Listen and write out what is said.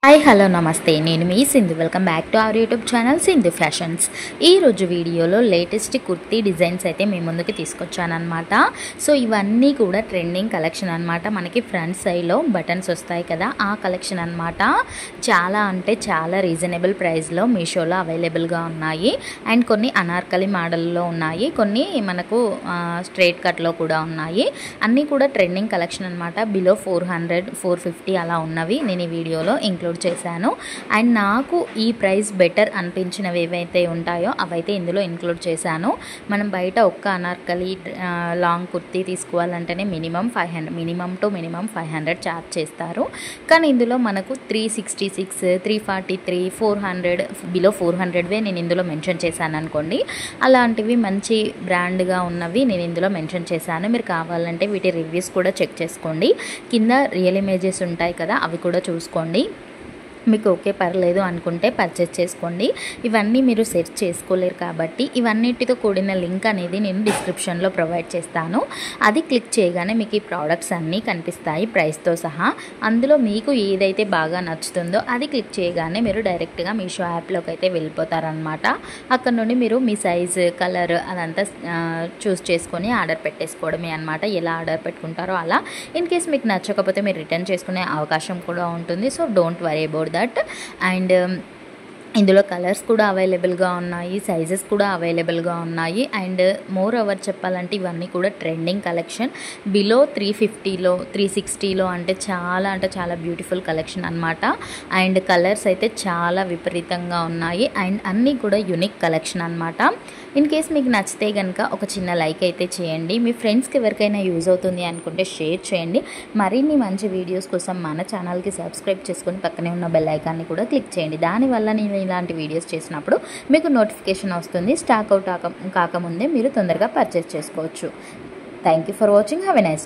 Hi hello నమస్తే నేను మీ Sindhu welcome back to our YouTube channel Sindhu fashions. ఈరోజు వీడియోలో లేటెస్ట్ కుర్తీ డిజైన్స్ అయితే మీ ముందుకు తీసుకొచ్చానమాట. సో ఇవన్నీ కూడా ట్రెండింగ్ కలెక్షన్ అనమాట. మనకి ఫ్రంట్ సైడ్లో బటన్స్ వస్తాయి కదా, ఆ కలెక్షన్ అనమాట. చాలా అంటే చాలా రీజనబుల్ ప్రైస్లో మీషోలో అవైలబుల్గా ఉన్నాయి. అండ్ కొన్ని అనార్కలి మోడల్లో ఉన్నాయి, కొన్ని మనకు స్ట్రైట్ కట్లో కూడా ఉన్నాయి. అన్నీ కూడా ట్రెండింగ్ కలెక్షన్ అనమాట. బిలో 400 450 అలా ఉన్నవి నేను ఈ వీడియోలో ఇంక్లూడ్ చేశాను. అండ్ నాకు ఈ ప్రైస్ బెటర్ అనిపించినవి ఏవైతే ఉంటాయో అవైతే ఇందులో ఇంక్లూడ్ చేశాను. మనం బయట ఒక్క అనార్కలి లాంగ్ కుర్తీ తీసుకోవాలంటేనే మినిమం 500 ఛార్జ్ చేస్తారు. కానీ ఇందులో మనకు 366 343 400 బిలో 400వే నేను ఇందులో మెన్షన్ చేశాను అనుకోండి. అలాంటివి మంచి బ్రాండ్గా ఉన్నవి నేను ఇందులో మెన్షన్ చేశాను. మీరు కావాలంటే వీటి రివ్యూస్ కూడా చెక్ చేసుకోండి. కింద రియల్ ఇమేజెస్ ఉంటాయి కదా, అవి కూడా చూసుకోండి. మీకు ఓకే పర్లేదు అనుకుంటే పర్చేస్ చేసుకోండి. ఇవన్నీ మీరు సెర్చ్ చేసుకోలేరు కాబట్టి ఇవన్నిటితో కూడిన లింక్ అనేది నేను డిస్క్రిప్షన్లో ప్రొవైడ్ చేస్తాను. అది క్లిక్ చేయగానే మీకు ఈ ప్రోడక్ట్స్ అన్నీ కనిపిస్తాయి ప్రైస్తో సహా. అందులో మీకు ఏదైతే బాగా నచ్చుతుందో అది క్లిక్ చేయగానే మీరు డైరెక్ట్గా మీషో యాప్లోకి అయితే వెళ్ళిపోతారనమాట. అక్కడ నుండి మీరు మీ సైజు కలర్ అదంతా చూస్ చేసుకొని ఆర్డర్ పెట్టేసుకోవడమే అనమాట. ఎలా ఆర్డర్ పెట్టుకుంటారో అలా. ఇన్ కేస్ మీకు నచ్చకపోతే మీరు రిటర్న్ చేసుకునే అవకాశం కూడా ఉంటుంది. So don't worry about that. And ఇందులో కలర్స్ కూడా అవైలబుల్గా ఉన్నాయి, సైజెస్ కూడా అవైలబుల్గా ఉన్నాయి. అండ్ మోర్ ఓవర్ చెప్పాలంటే ఇవన్నీ కూడా ట్రెండింగ్ కలెక్షన్. బిలో 350లో 360లో అంటే చాలా బ్యూటిఫుల్ కలెక్షన్ అనమాట. అండ్ కలర్స్ అయితే చాలా విపరీతంగా ఉన్నాయి. అండ్ అన్నీ కూడా యూనిక్ కలెక్షన్ అనమాట. ఇన్ కేస్ మీకు నచ్చితే కనుక ఒక చిన్న లైక్ అయితే చేయండి. మీ ఫ్రెండ్స్కి ఎవరికైనా యూజ్ అవుతుంది అనుకుంటే షేర్ చేయండి. మరిన్ని మంచి వీడియోస్ కోసం మన ఛానల్కి సబ్స్క్రైబ్ చేసుకొని పక్కనే ఉన్న బెల్ ఐకాన్ని కూడా క్లిక్ చేయండి. దానివల్ల నేను ఇలాంటి వీడియోస్ చేసినప్పుడు మీకు నోటిఫికేషన్ వస్తుంది. స్టాక్ అవుట్ కాకముందే మీరు తొందరగా పర్చేస్ చేసుకోవచ్చు. Thank you for watching. Have a nice day.